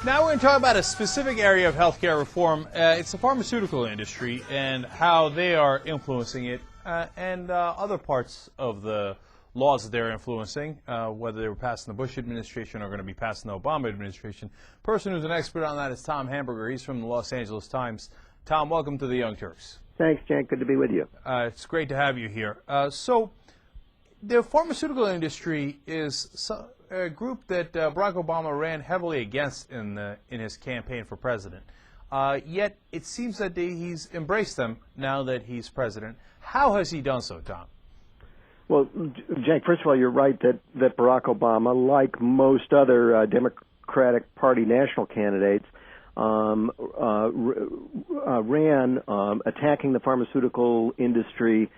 Now we're going to talk about a specific area of healthcare reform. It's the pharmaceutical industry and how they are influencing it, and other parts of the laws that they're influencing, whether they were passed in the Bush administration or going to be passed in the Obama administration. Person who's an expert on that is Tom Hamburger. He's from the Los Angeles Times. Tom, welcome to the Young Turks. Thanks, Cenk. Good to be with you. It's great to have you here. So the pharmaceutical industry is a group that Barack Obama ran heavily against in his campaign for president. Yet it seems that he's embraced them now that he's president. How has he done so, Tom? Well, Cenk, first of all, you're right that Barack Obama, like most other Democratic Party national candidates, ran attacking the pharmaceutical industry.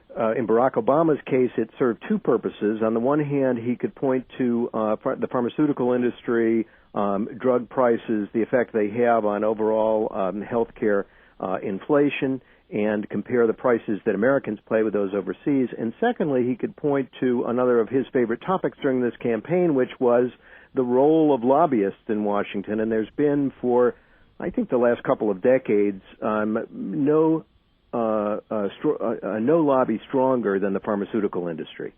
In Barack Obama's case, it served two purposes. On the one hand, he could point to the pharmaceutical industry, drug prices, the effect they have on overall healthcare inflation, and compare the prices that Americans pay with those overseas. And secondly, he could point to another of his favorite topics during this campaign, which was the role of lobbyists in Washington. And there's been for, I think, the last couple of decades, no lobby stronger than the pharmaceutical industry.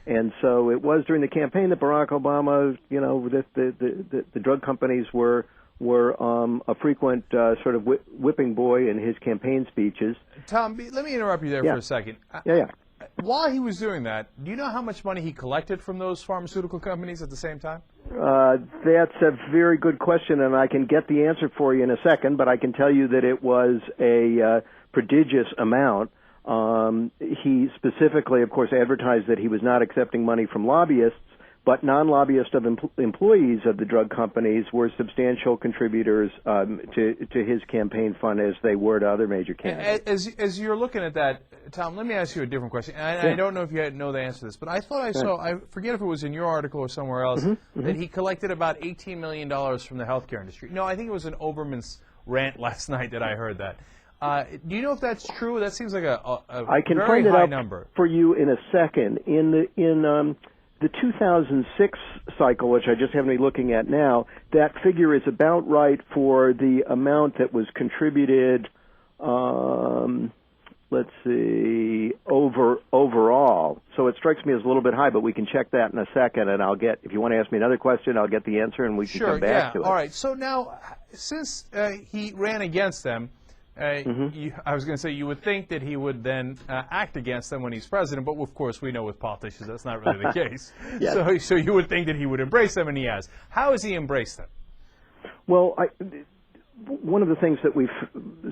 And so it was during the campaign that Barack Obama, the drug companies were a frequent sort of whipping boy in his campaign speeches. Tom, let me interrupt you there for a second. Yeah. While he was doing that, do you know how much money he collected from those pharmaceutical companies at the same time? That's a very good question, and I can get the answer for you in a second, but I can tell you that it was a prodigious amount. He specifically, of course, advertised that he was not accepting money from lobbyists, but non-lobbyists of employees of the drug companies were substantial contributors to his campaign fund, as they were to other major candidates. As you're looking at that, Tom, let me ask you a different question. I don't know if you know the answer to this, but I thought I saw, I forget if it was in your article or somewhere else, that he collected about $18 million from the healthcare industry. No, I think it was an Oberman's rant last night that I heard that. Do you know if that's true? That seems like a I can very find it high out number. For you in a second. In the 2006 cycle, which I just happen to be looking at now, that figure is about right for the amount that was contributed, let's see, overall. So it strikes me as a little bit high, but we can check that in a second, and if you want to ask me another question, I'll get the answer, and we can come back to it. All right. So now, since he ran against them, I was going to say you would think that he would then act against them when he's president, but of course we know with politicians that's not really the case. Yes. So you would think that he would embrace them, and he has. How has he embraced them? Well, one of the things that we've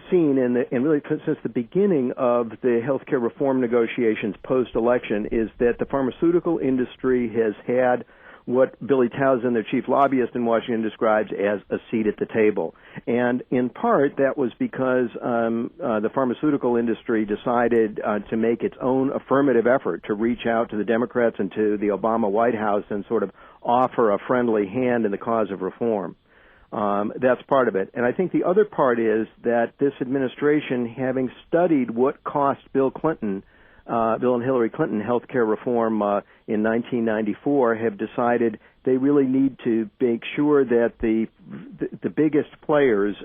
seen, and really since the beginning of the healthcare reform negotiations post-election, is that the pharmaceutical industry has had what Billy Towson, their chief lobbyist in Washington, describes as a seat at the table. And in part, that was because the pharmaceutical industry decided to make its own affirmative effort to reach out to the Democrats and to the Obama White House and sort of offer a friendly hand in the cause of reform. That's part of it. And I think the other part is that this administration, having studied what cost Bill and Hillary Clinton health care reform in 1994, have decided they really need to make sure that the biggest players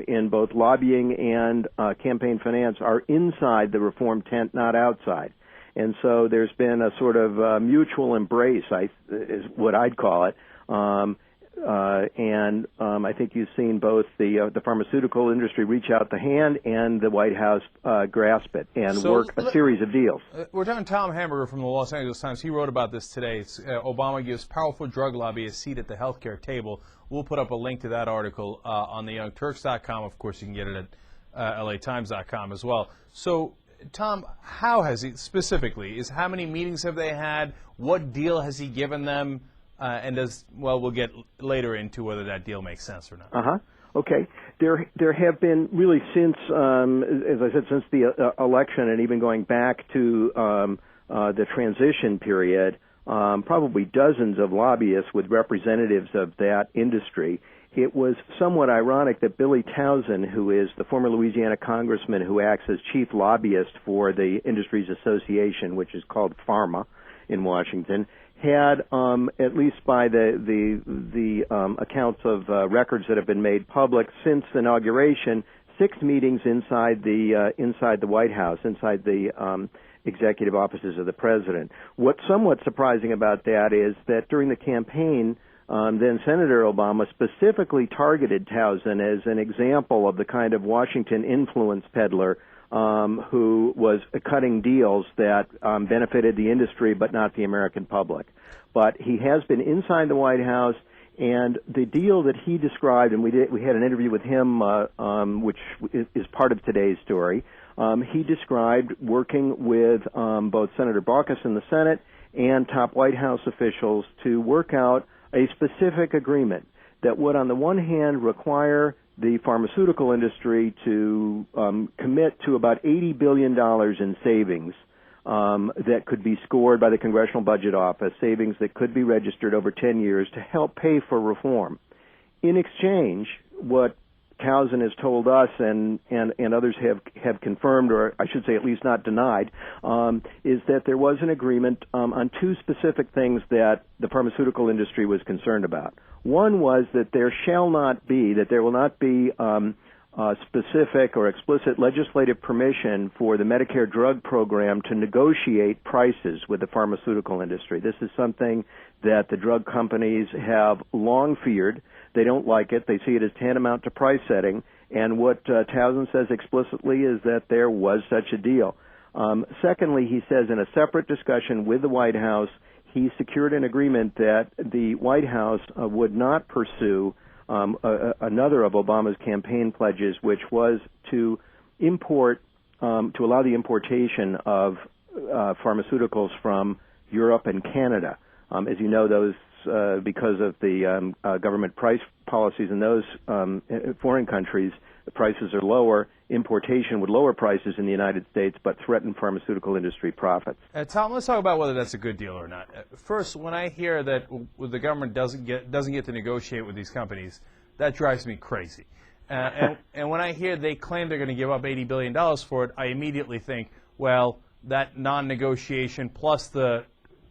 in both lobbying and campaign finance are inside the reform tent, not outside. And so there's been a sort of mutual embrace, is what I'd call it. And I think you've seen both the pharmaceutical industry reach out the hand and the White House grasp it and work a series of deals. We're talking to Tom Hamburger from the Los Angeles Times. He wrote about this today. Obama gives powerful drug lobby a seat at the healthcare table. We'll put up a link to that article on theyoungturks.com. Of course, you can get it at latimes.com as well. So, Tom, how has he specifically? How many meetings have they had? What deal has he given them? And we'll get later into whether that deal makes sense or not. Okay. There have been really since, as I said, since the election and even going back to the transition period, probably dozens of lobbyists with representatives of that industry. It was somewhat ironic that Billy Towson, who is the former Louisiana congressman who acts as chief lobbyist for the Industries Association, which is called PhRMA in Washington, had, at least by the accounts of records that have been made public since inauguration, 6 meetings inside the White House, inside the executive offices of the president. What's somewhat surprising about that is that during the campaign, then Senator Obama specifically targeted Towson as an example of the kind of Washington influence peddler who was cutting deals that benefited the industry but not the American public. But he has been inside the White House, and the deal that he described, and we had an interview with him, which is part of today's story. He described working with both Senator Baucus in the Senate and top White House officials to work out a specific agreement that would, on the one hand, require the pharmaceutical industry to commit to about $80 billion in savings that could be scored by the Congressional Budget Office, savings that could be registered over 10 years to help pay for reform. In exchange, what Towson has told us and others have confirmed, or I should say at least not denied, is that there was an agreement on 2 specific things that the pharmaceutical industry was concerned about. One was that there will not be specific or explicit legislative permission for the Medicare drug program to negotiate prices with the pharmaceutical industry. This is something that the drug companies have long feared. They don't like it. They see it as tantamount to price setting. And what Towson says explicitly is that there was such a deal. Secondly, he says in a separate discussion with the White House, he secured an agreement that the White House would not pursue another of Obama's campaign pledges, which was to allow the importation of pharmaceuticals from Europe and Canada. As you know, those because of the government price policies in those foreign countries, the prices are lower. Importation would lower prices in the United States, but threaten pharmaceutical industry profits. Tom, let's talk about whether that's a good deal or not. First, when I hear that the government doesn't get to negotiate with these companies, that drives me crazy. And when I hear they claim they're going to give up $80 billion for it, I immediately think, well, that non-negotiation plus the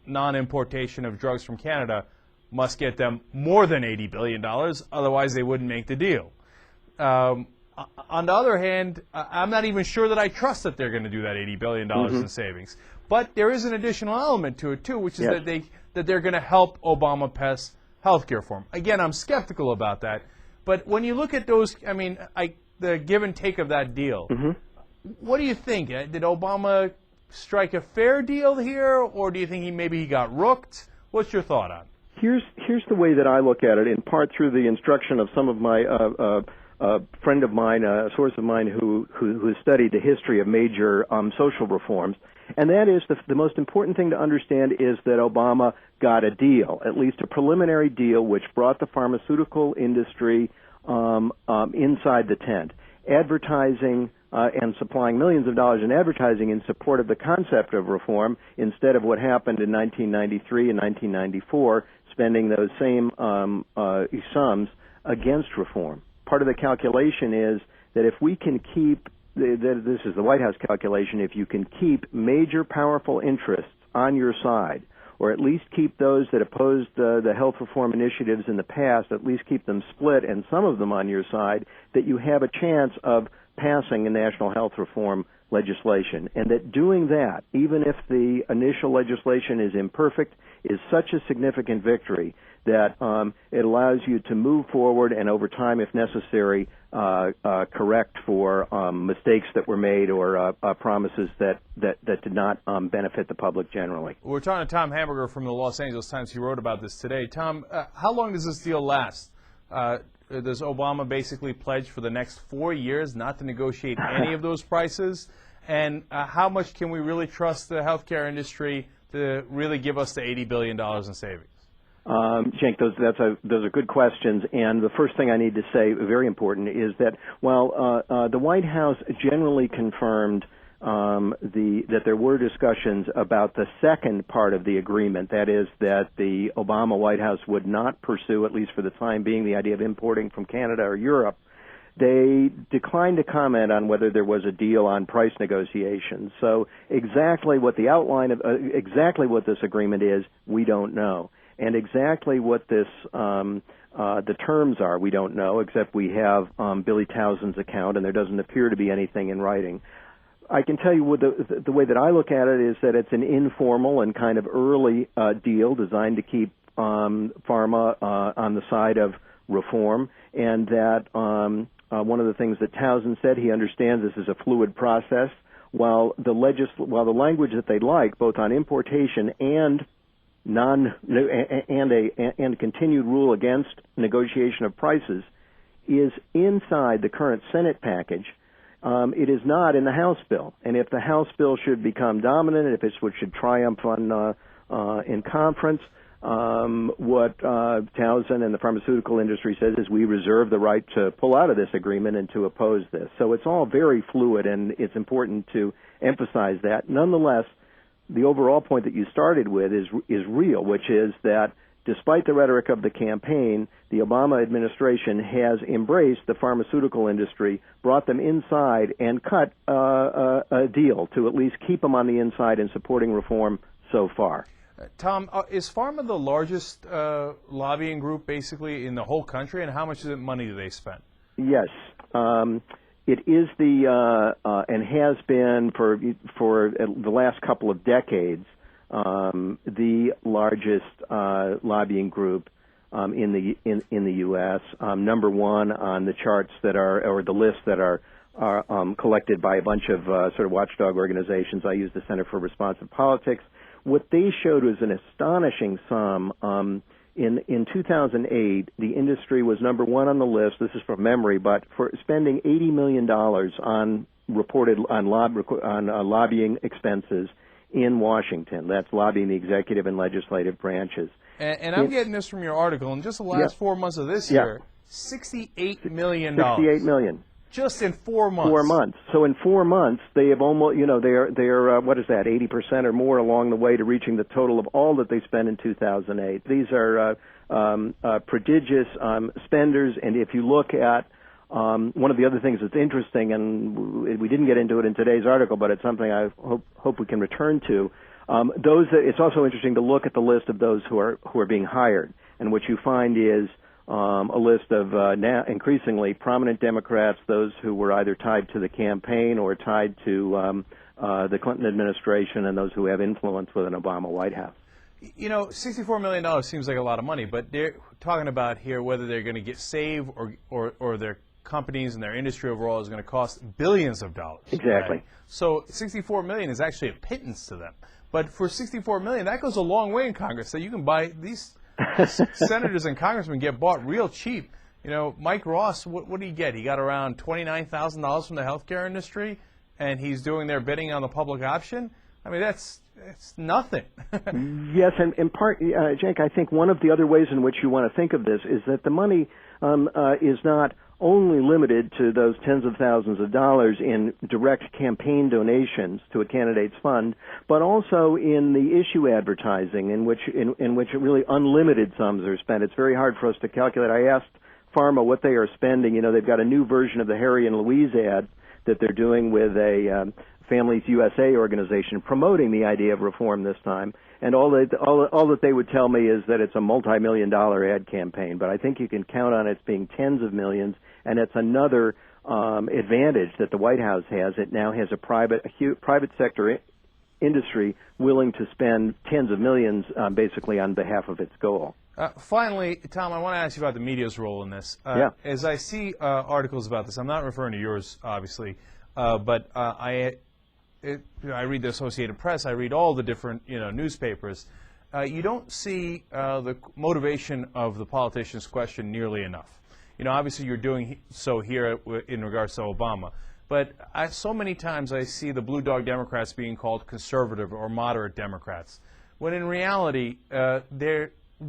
non-importation of drugs from Canada must get them more than $80 billion, otherwise they wouldn't make the deal. On the other hand, I'm not even sure that I trust that they're going to do that $80 billion in savings. But there is an additional element to it, too, which is that they're going to help Obama pass health care reform. Again, I'm skeptical about that. But when you look at those, the give and take of that deal, what do you think? Did Obama strike a fair deal here, or do you think he got rooked? What's your thought on it? Here's the way that I look at it, in part through the instruction of some of my friend of mine, a source of mine who has studied the history of major social reforms. And that is the most important thing to understand is that Obama got a deal, at least a preliminary deal, which brought the pharmaceutical industry inside the tent, advertising and supplying millions of dollars in advertising in support of the concept of reform instead of what happened in 1993 and 1994, spending those same sums against reform. Part of the calculation is that if we can keep, this is the White House calculation, if you can keep major powerful interests on your side, or at least keep those that opposed the health reform initiatives in the past, at least keep them split and some of them on your side, that you have a chance of passing a national health reform legislation. And that doing that, even if the initial legislation is imperfect, is such a significant victory that it allows you to move forward and over time, if necessary, correct for mistakes that were made or promises that did not benefit the public generally. We're talking to Tom Hamburger from the Los Angeles Times. He wrote about this today. Tom, how long does this deal last? Does Obama basically pledge for the next 4 years not to negotiate any of those prices? And how much can we really trust the healthcare industry to really give us the $80 billion in savings? Cenk, those are good questions, and the first thing I need to say, very important, is that while the White House generally confirmed that there were discussions about the second part of the agreement, that is that the Obama White House would not pursue, at least for the time being, the idea of importing from Canada or Europe, they declined to comment on whether there was a deal on price negotiations. So exactly what the outline of exactly what this agreement is, we don't know, and exactly what this the terms are, we don't know. Except we have Billy Towsend's account, and there doesn't appear to be anything in writing. I can tell you what the way that I look at it is that it's an informal and kind of early deal designed to keep pharma on the side of reform, and that one of the things that Towsend said, he understands this is a fluid process. While the language that they like, both on importation and continued rule against negotiation of prices, is inside the current Senate package. It is not in the House bill, and if the House bill should become dominant, if it should triumph in conference, what Towsend and the pharmaceutical industry says is we reserve the right to pull out of this agreement and to oppose this. So it's all very fluid, and it's important to emphasize that. Nonetheless, the overall point that you started with is real, which is that despite the rhetoric of the campaign, the Obama administration has embraced the pharmaceutical industry, brought them inside, and cut a deal to at least keep them on the inside in supporting reform so far. Tom, is pharma the largest lobbying group basically in the whole country, and how much money do they spend? Yes. It is and has been for the last couple of decades, the largest lobbying group in the U.S. Number one on the charts that are, or the lists that are collected by a bunch of sort of watchdog organizations. I use the Center for Responsive Politics. What they showed was an astonishing sum. In 2008, the industry was number one on the list. This is from memory, but for spending $80 million on lobbying expenses in Washington. That's lobbying the executive and legislative branches. And I'm getting this from your article. In just the last 4 months of this year, $68 million. $68 million. Just in 4 months. 4 months. So in 4 months, they have almost, they're what is that, 80% or more along the way to reaching the total of all that they spent in 2008. These are prodigious spenders, and if you look at one of the other things that's interesting, and we didn't get into it in today's article, but it's something I hope we can return to. It's also interesting to look at the list of those who are being hired, and what you find is a list of now increasingly prominent Democrats, those who were either tied to the campaign or tied to the Clinton administration, and those who have influence with an Obama White House. You know, $64 million seems like a lot of money, but they're talking about here whether they're going to save or their companies and their industry overall is going to cost billions of dollars. Exactly. Right? So $64 million is actually a pittance to them. But for $64 million, that goes a long way in Congress. So you can buy these senators and congressmen get bought real cheap. You know, Mike Ross, what did he get? He got around $29,000 from the healthcare industry, and he's doing their bidding on the public option. I mean, it's nothing. Yes, and in part, Jake, I think one of the other ways in which you want to think of this is that the money is not only limited to those tens of thousands of dollars in direct campaign donations to a candidate's fund, but also in the issue advertising, in which really unlimited sums are spent. It's very hard for us to calculate. I asked Pharma what they are spending. You know, they've got a new version of the Harry and Louise ad that they're doing with a Families USA organization promoting the idea of reform this time. And all that they would tell me is that it's a multi-million-dollar ad campaign. But I think you can count on it being tens of millions, and it's another advantage that the White House has. It now has a private sector industry willing to spend tens of millions basically on behalf of its goal. Finally, Tom, I want to ask you about the media's role in this. As I see articles about this, I'm not referring to yours, obviously, but I read the Associated Press. I read all the different newspapers. You don't see the motivation of the politicians' question nearly enough. You know, obviously you're doing so here in regards to Obama, but so many times I see the blue dog Democrats being called conservative or moderate Democrats, when in reality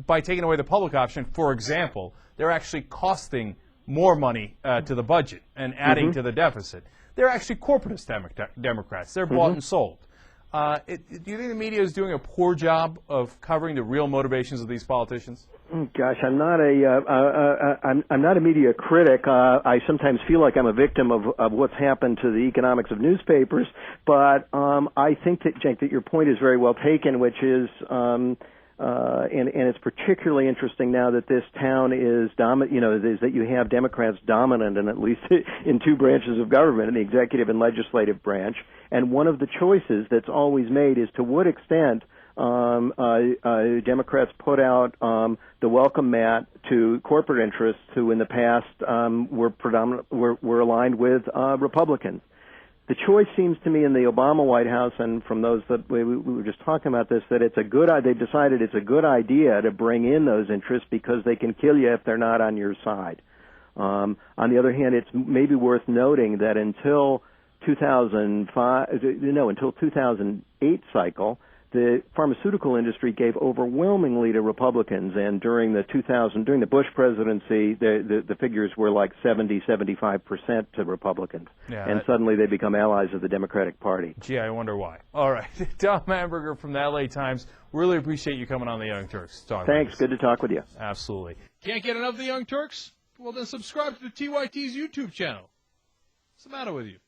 by taking away the public option, for example, they're actually costing more money to the budget and adding to the deficit. They're actually corporatist Democrats. They're bought and sold. Do you think the media is doing a poor job of covering the real motivations of these politicians? Gosh, I'm not a media critic. I sometimes feel like I'm a victim of what's happened to the economics of newspapers. But I think that, Cenk, that your point is very well taken, which is, and it's particularly interesting now that this town is dominant. You know, is that you have Democrats dominant in at least in two branches of government, in the executive and legislative branch. And one of the choices that's always made is to what extent Democrats put out the welcome mat to corporate interests who in the past were aligned with Republicans. The choice seems to me in the Obama White House, and from those that we were just talking about this, that it's a good. They've decided it's a good idea to bring in those interests because they can kill you if they're not on your side. On the other hand, it's maybe worth noting that until 2008 cycle, the pharmaceutical industry gave overwhelmingly to Republicans, and during the Bush presidency, the figures were like 75% to Republicans, and suddenly they become allies of the Democratic Party. Gee, I wonder why. All right, Tom Hamburger from the LA Times. Really appreciate you coming on the Young Turks. Thanks. Good to talk with you. Absolutely. Can't get enough of the Young Turks? Well, then subscribe to the TYT's YouTube channel. What's the matter with you?